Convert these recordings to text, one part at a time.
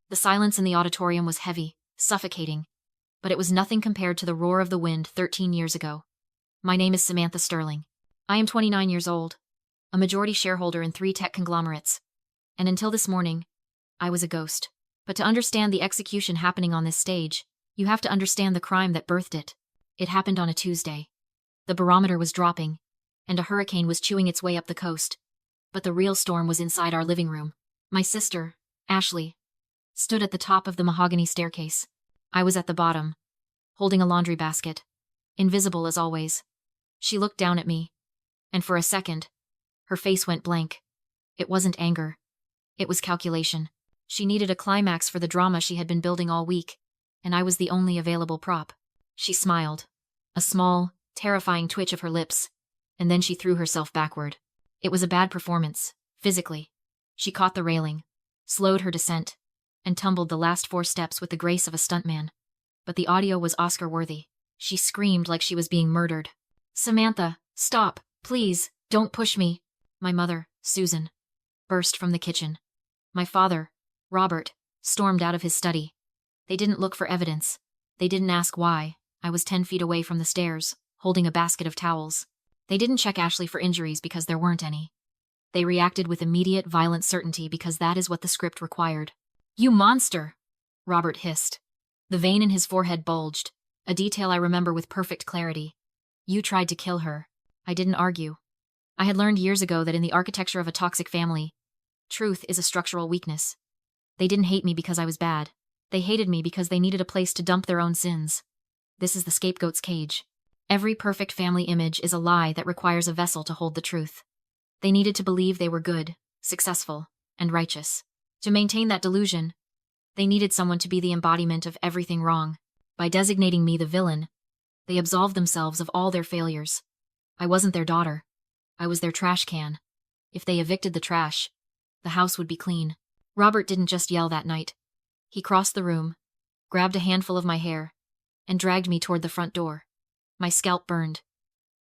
The silence in the auditorium was heavy, suffocating, but it was nothing compared to the roar of the wind 13 years ago. My name is Samantha Sterling. I am 29 years old, a majority shareholder in 3 tech conglomerates, and until this morning, I was a ghost. But to understand the execution happening on this stage, you have to understand the crime that birthed it. It happened on a Tuesday. The barometer was dropping, and a hurricane was chewing its way up the coast. But the real storm was inside our living room. My sister, Ashley, stood at the top of the mahogany staircase. I was at the bottom, holding a laundry basket, invisible as always. She looked down at me, and for a second, her face went blank. It wasn't anger. It was calculation. She needed a climax for the drama she had been building all week, and I was the only available prop. She smiled, a small, terrifying twitch of her lips, and then she threw herself backward. It was a bad performance, physically. She caught the railing, slowed her descent, and tumbled the last 4 steps with the grace of a stuntman. But the audio was Oscar-worthy. She screamed like she was being murdered. "Samantha, stop, please, don't push me." My mother, Susan, burst from the kitchen. My father, Robert, stormed out of his study. They didn't look for evidence. They didn't ask why. I was 10 feet away from the stairs, holding a basket of towels. They didn't check Ashley for injuries because there weren't any. They reacted with immediate, violent certainty because that is what the script required. "You monster!" Robert hissed. The vein in his forehead bulged, a detail I remember with perfect clarity. "You tried to kill her." I didn't argue. I had learned years ago that in the architecture of a toxic family, truth is a structural weakness. They didn't hate me because I was bad. They hated me because they needed a place to dump their own sins. This is the scapegoat's cage. Every perfect family image is a lie that requires a vessel to hold the truth. They needed to believe they were good, successful, and righteous. To maintain that delusion, they needed someone to be the embodiment of everything wrong. By designating me the villain, they absolved themselves of all their failures. I wasn't their daughter. I was their trash can. If they evicted the trash, the house would be clean. Robert didn't just yell that night. He crossed the room, grabbed a handful of my hair, and dragged me toward the front door. My scalp burned,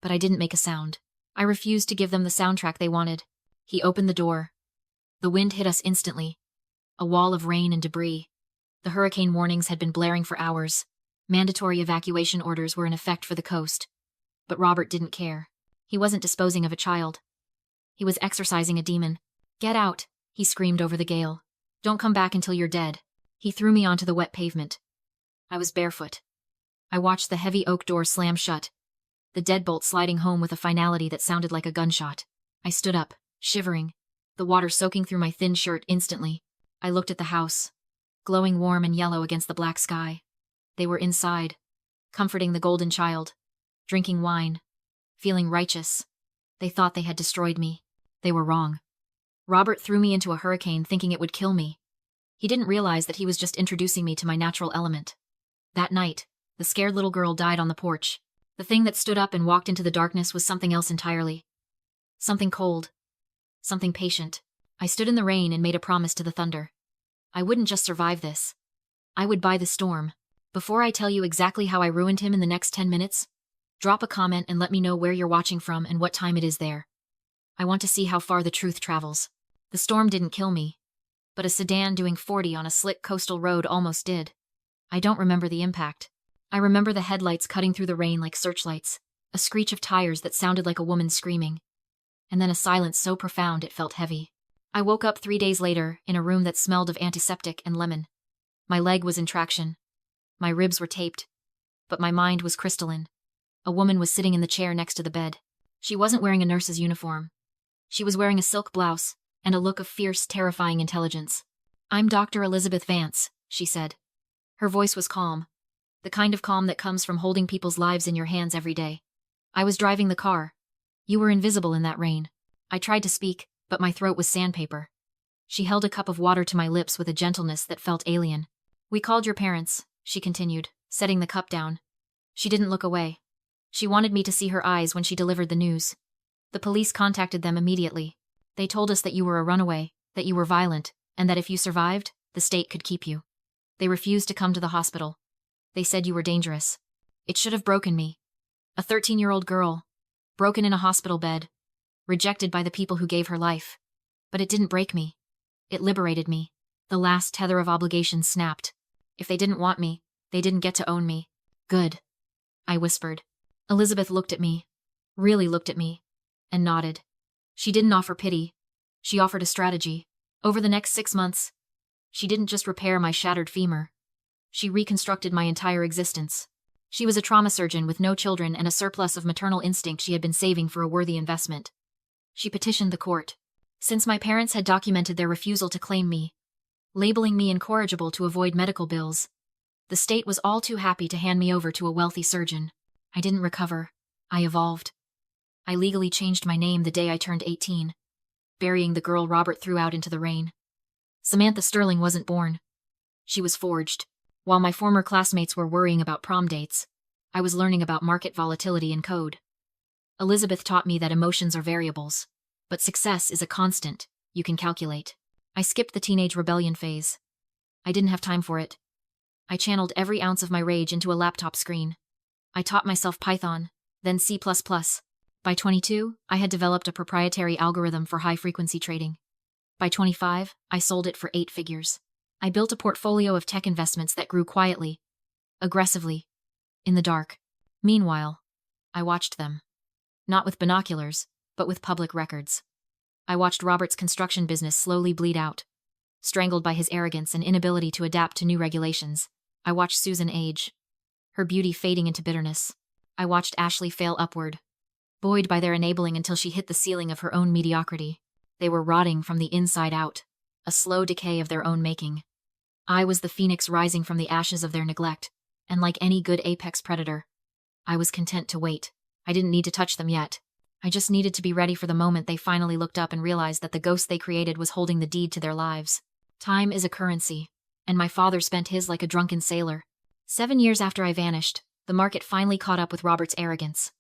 but I didn't make a sound. I refused to give them the soundtrack they wanted. He opened the door. The wind hit us instantly, a wall of rain and debris. The hurricane warnings had been blaring for hours. Mandatory evacuation orders were in effect for the coast. But Robert didn't care. He wasn't disposing of a child. He was exorcising a demon. "Get out," he screamed over the gale. "Don't come back until you're dead." He threw me onto the wet pavement. I was barefoot. I watched the heavy oak door slam shut, the deadbolt sliding home with a finality that sounded like a gunshot. I stood up, shivering, the water soaking through my thin shirt instantly. I looked at the house, glowing warm and yellow against the black sky. They were inside, comforting the golden child, drinking wine, feeling righteous. They thought they had destroyed me. They were wrong. Robert threw me into a hurricane thinking it would kill me. He didn't realize that he was just introducing me to my natural element. That night, the scared little girl died on the porch. The thing that stood up and walked into the darkness was something else entirely. Something cold. Something patient. I stood in the rain and made a promise to the thunder. I wouldn't just survive this. I would buy the storm. Before I tell you exactly how I ruined him in the next 10 minutes, drop a comment and let me know where you're watching from and what time it is there. I want to see how far the truth travels. The storm didn't kill me, but a sedan doing 40 on a slick coastal road almost did. I don't remember the impact. I remember the headlights cutting through the rain like searchlights, a screech of tires that sounded like a woman screaming, and then a silence so profound it felt heavy. I woke up 3 days later in a room that smelled of antiseptic and lemon. My leg was in traction. My ribs were taped, but my mind was crystalline. A woman was sitting in the chair next to the bed. She wasn't wearing a nurse's uniform. She was wearing a silk blouse and a look of fierce, terrifying intelligence. "I'm Dr. Elizabeth Vance," she said. Her voice was calm, the kind of calm that comes from holding people's lives in your hands every day. "I was driving the car. You were invisible in that rain." I tried to speak, but my throat was sandpaper. She held a cup of water to my lips with a gentleness that felt alien. "We called your parents," she continued, setting the cup down. She didn't look away. She wanted me to see her eyes when she delivered the news. "The police contacted them immediately. They told us that you were a runaway, that you were violent, and that if you survived, the state could keep you. They refused to come to the hospital. They said you were dangerous. It should have broken me. A 13-year-old girl, broken in a hospital bed, rejected by the people who gave her life. But it didn't break me. It liberated me. The last tether of obligation snapped. If they didn't want me, they didn't get to own me. Good, I whispered. Elizabeth looked at me, really looked at me, and nodded. She didn't offer pity. She offered a strategy. Over the next 6 months, she didn't just repair my shattered femur. She reconstructed my entire existence. She was a trauma surgeon with no children and a surplus of maternal instinct she had been saving for a worthy investment. She petitioned the court. Since my parents had documented their refusal to claim me, labeling me incorrigible to avoid medical bills, the state was all too happy to hand me over to a wealthy surgeon. I didn't recover. I evolved. I legally changed my name the day I turned 18, burying the girl Robert threw out into the rain. Samantha Sterling wasn't born. She was forged. While my former classmates were worrying about prom dates, I was learning about market volatility and code. Elizabeth taught me that emotions are variables, but success is a constant you can calculate. I skipped the teenage rebellion phase. I didn't have time for it. I channeled every ounce of my rage into a laptop screen. I taught myself Python, then C++. By 22, I had developed a proprietary algorithm for high-frequency trading. By 25, I sold it for 8 figures. I built a portfolio of tech investments that grew quietly, aggressively, in the dark. Meanwhile, I watched them. Not with binoculars, but with public records. I watched Robert's construction business slowly bleed out, strangled by his arrogance and inability to adapt to new regulations. I watched Susan age, her beauty fading into bitterness. I watched Ashley fail upward, buoyed by their enabling until she hit the ceiling of her own mediocrity. They were rotting from the inside out, a slow decay of their own making. I was the phoenix rising from the ashes of their neglect, and like any good apex predator, I was content to wait. I didn't need to touch them yet. I just needed to be ready for the moment they finally looked up and realized that the ghost they created was holding the deed to their lives. Time is a currency, and my father spent his like a drunken sailor. 7 years after I vanished, the market finally caught up with Robert's arrogance.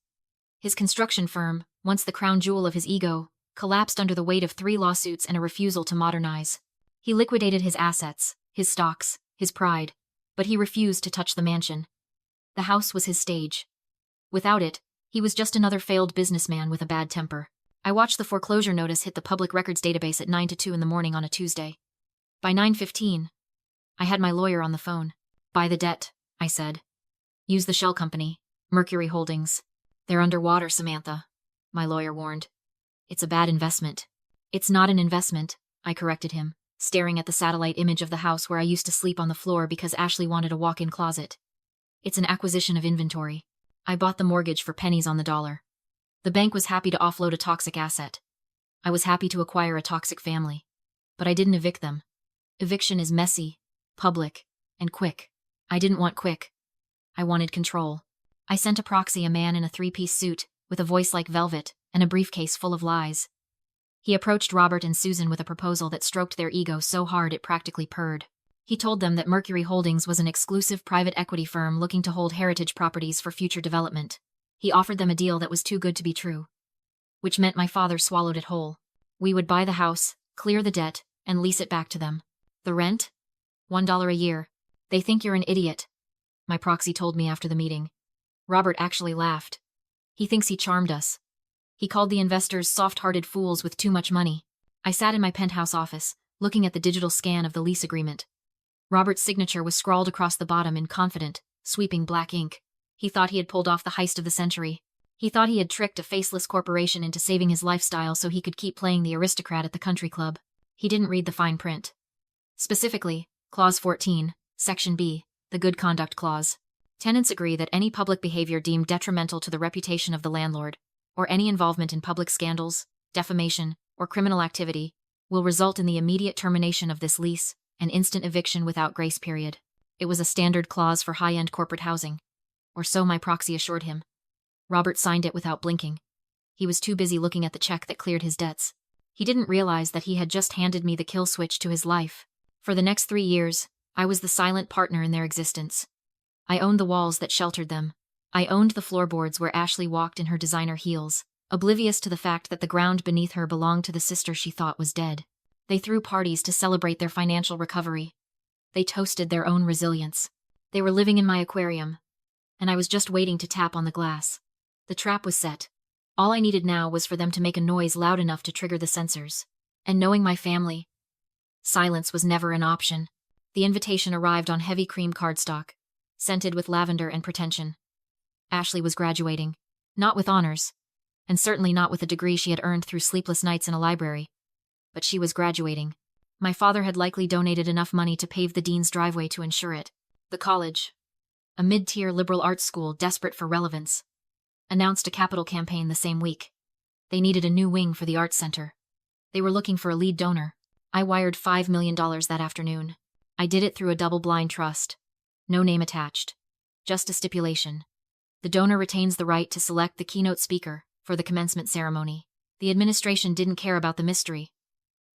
His construction firm, once the crown jewel of his ego, collapsed under the weight of 3 lawsuits and a refusal to modernize. He liquidated his assets, his stocks, his pride, but he refused to touch the mansion. The house was his stage. Without it, he was just another failed businessman with a bad temper. I watched the foreclosure notice hit the public records database at 9 to 2 in the morning on a Tuesday. By 9:15, I had my lawyer on the phone. Buy the debt, I said. Use the shell company, Mercury Holdings. They're underwater, Samantha, my lawyer warned. It's a bad investment. It's not an investment, I corrected him, staring at the satellite image of the house where I used to sleep on the floor because Ashley wanted a walk-in closet. It's an acquisition of inventory. I bought the mortgage for pennies on the dollar. The bank was happy to offload a toxic asset. I was happy to acquire a toxic family. But I didn't evict them. Eviction is messy, public, and quick. I didn't want quick. I wanted control. I sent a proxy, a man in a 3-piece suit, with a voice like velvet, and a briefcase full of lies. He approached Robert and Susan with a proposal that stroked their ego so hard it practically purred. He told them that Mercury Holdings was an exclusive private equity firm looking to hold heritage properties for future development. He offered them a deal that was too good to be true, which meant my father swallowed it whole. We would buy the house, clear the debt, and lease it back to them. The rent? $1 a year. They think you're an idiot, my proxy told me after the meeting. Robert actually laughed. He thinks he charmed us. He called the investors soft-hearted fools with too much money. I sat in my penthouse office, looking at the digital scan of the lease agreement. Robert's signature was scrawled across the bottom in confident, sweeping black ink. He thought he had pulled off the heist of the century. He thought he had tricked a faceless corporation into saving his lifestyle so he could keep playing the aristocrat at the country club. He didn't read the fine print. Specifically, Clause 14, Section B, the Good Conduct Clause. Tenants agree that any public behavior deemed detrimental to the reputation of the landlord, or any involvement in public scandals, defamation, or criminal activity, will result in the immediate termination of this lease and instant eviction without grace period. It was a standard clause for high-end corporate housing, or so my proxy assured him. Robert signed it without blinking. He was too busy looking at the check that cleared his debts. He didn't realize that he had just handed me the kill switch to his life. For the next 3 years, I was the silent partner in their existence. I owned the walls that sheltered them. I owned the floorboards where Ashley walked in her designer heels, oblivious to the fact that the ground beneath her belonged to the sister she thought was dead. They threw parties to celebrate their financial recovery. They toasted their own resilience. They were living in my aquarium, and I was just waiting to tap on the glass. The trap was set. All I needed now was for them to make a noise loud enough to trigger the sensors. And knowing my family, Silence was never an option. The invitation arrived on heavy cream cardstock, scented with lavender and pretension. Ashley was graduating. Not with honors, and certainly not with a degree she had earned through sleepless nights in a library. But she was graduating. My father had likely donated enough money to pave the dean's driveway to ensure it. The college, a mid-tier liberal arts school desperate for relevance, announced a capital campaign the same week. They needed a new wing for the arts center. They were looking for a lead donor. I wired $5 million that afternoon. I did it through a double-blind trust. No name attached. Just a stipulation. The donor retains the right to select the keynote speaker for the commencement ceremony. The administration didn't care about the mystery.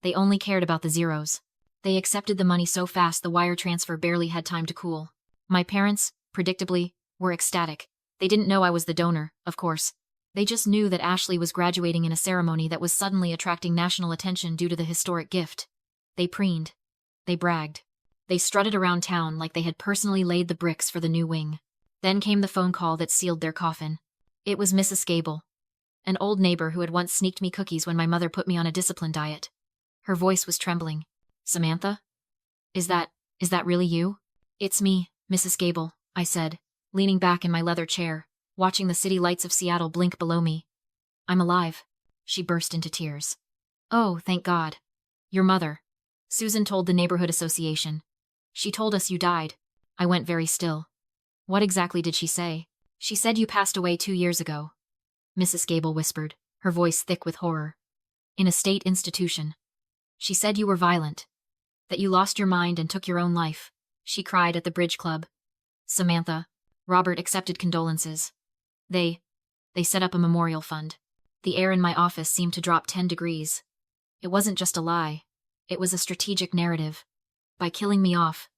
They only cared about the zeros. They accepted the money so fast the wire transfer barely had time to cool. My parents, predictably, were ecstatic. They didn't know I was the donor, of course. They just knew that Ashley was graduating in a ceremony that was suddenly attracting national attention due to the historic gift. They preened. They bragged. They strutted around town like they had personally laid the bricks for the new wing. Then came the phone call that sealed their coffin. It was Mrs. Gable, an old neighbor who had once sneaked me cookies when my mother put me on a discipline diet. Her voice was trembling. "Samantha? Is that really you?" "It's me, Mrs. Gable," I said, leaning back in my leather chair, watching the city lights of Seattle blink below me. "I'm alive." She burst into tears. "Oh, thank God. Your mother." Susan told the neighborhood association. "She told us you died." I went very still. "What exactly did she say?" "She said you passed away 2 years ago," Mrs. Gable whispered, her voice thick with horror. "In a state institution. She said you were violent, that you lost your mind and took your own life." She cried at the bridge club. "Samantha," Robert accepted condolences. They set up a memorial fund. The air in my office seemed to drop 10 degrees. It wasn't just a lie. It was a strategic narrative. By killing me off,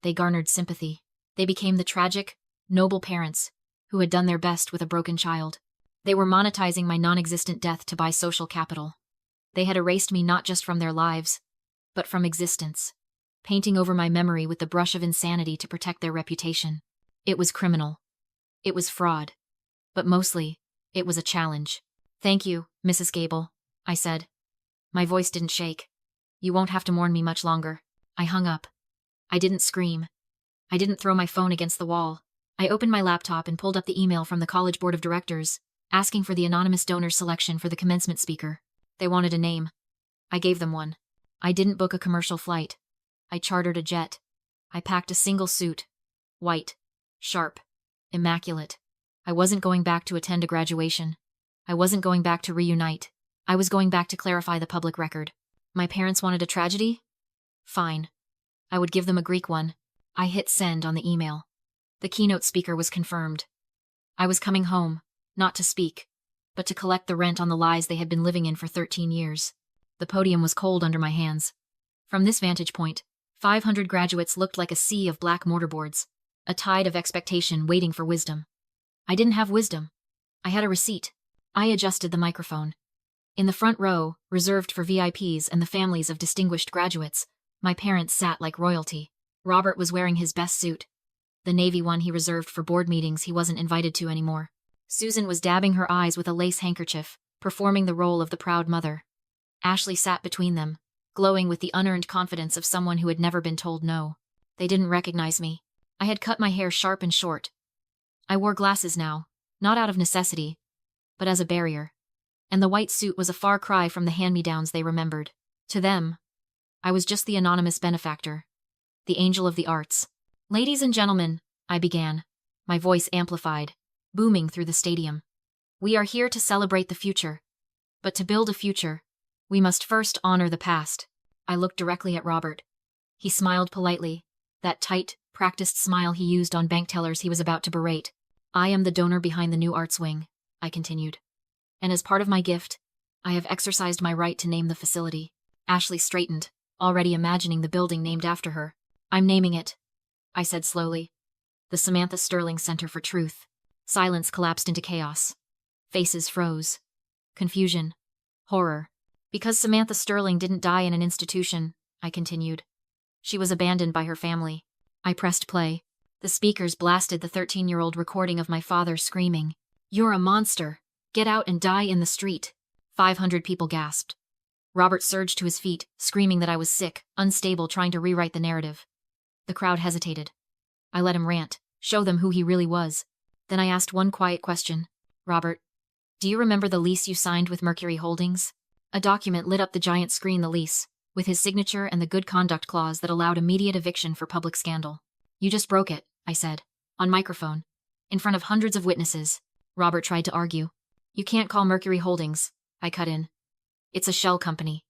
they garnered sympathy. They became the tragic, noble parents who had done their best with a broken child. They were monetizing my non-existent death to buy social capital. They had erased me not just from their lives, but from existence, painting over my memory with the brush of insanity to protect their reputation. It was criminal. It was fraud. But mostly, it was a challenge. "Thank you, Mrs. Gable," I said. My voice didn't shake. "You won't have to mourn me much longer." I hung up. I didn't scream. I didn't throw my phone against the wall. I opened my laptop and pulled up the email from the college board of directors, asking for the anonymous donor selection for the commencement speaker. They wanted a name. I gave them one. I didn't book a commercial flight. I chartered a jet. I packed a single suit. White. Sharp. Immaculate. I wasn't going back to attend a graduation. I wasn't going back to reunite. I was going back to clarify the public record. My parents wanted a tragedy? Fine. I would give them a Greek one. I hit send on the email. The keynote speaker was confirmed. I was coming home, not to speak, but to collect the rent on the lies they had been living in for 13 years. The podium was cold under my hands. From this vantage point, 500 graduates looked like a sea of black mortarboards, a tide of expectation waiting for wisdom. I didn't have wisdom. I had a receipt. I adjusted the microphone. In the front row, reserved for VIPs and the families of distinguished graduates, my parents sat like royalty. Robert was wearing his best suit, the navy one he reserved for board meetings he wasn't invited to anymore. Susan was dabbing her eyes with a lace handkerchief, performing the role of the proud mother. Ashley sat between them, glowing with the unearned confidence of someone who had never been told no. They didn't recognize me. I had cut my hair sharp and short. I wore glasses now, not out of necessity, but as a barrier. And the white suit was a far cry from the hand-me-downs they remembered. To them, I was just the anonymous benefactor, the angel of the arts. "Ladies and gentlemen," I began, my voice amplified, booming through the stadium. "We are here to celebrate the future. But to build a future, we must first honor the past." I looked directly at Robert. He smiled politely, that tight, practiced smile he used on bank tellers he was about to berate. "I am the donor behind the new arts wing," I continued. "And as part of my gift, I have exercised my right to name the facility." Ashley straightened, already imagining the building named after her. "I'm naming it," I said slowly. "The Samantha Sterling Center for Truth." Silence collapsed into chaos. Faces froze. Confusion. Horror. "Because Samantha Sterling didn't die in an institution," I continued. "She was abandoned by her family." I pressed play. The speakers blasted the 13-year-old recording of my father screaming, "You're a monster. Get out and die in the street." 500 people gasped. Robert surged to his feet, screaming that I was sick, unstable, trying to rewrite the narrative. The crowd hesitated. I let him rant, show them who he really was. Then I asked one quiet question. Robert, do you remember the lease you signed with Mercury Holdings? A document lit up the giant screen, the lease, with his signature and the good conduct clause that allowed immediate eviction for public scandal. You just broke it, I said, on microphone, in front of hundreds of witnesses. Robert tried to argue. You can't call Mercury Holdings, I cut in. It's a shell company.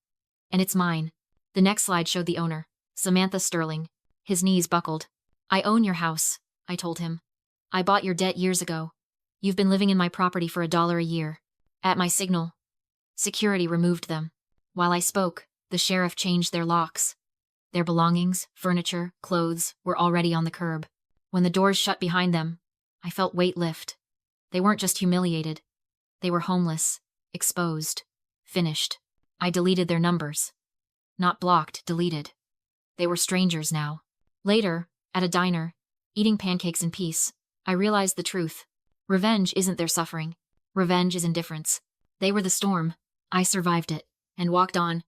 And it's mine. The next slide showed the owner, Samantha Sterling. His knees buckled. I own your house, I told him. I bought your debt years ago. You've been living in my property for $1 a year. At my signal, security removed them. While I spoke, the sheriff changed their locks. Their belongings, furniture, clothes were already on the curb. When the doors shut behind them, I felt weight lift. They weren't just humiliated. They were homeless, exposed, finished. I deleted their numbers. Not blocked, deleted. They were strangers now. Later, at a diner, eating pancakes in peace, I realized the truth. Revenge isn't their suffering. Revenge is indifference. They were the storm. I survived it, and walked on,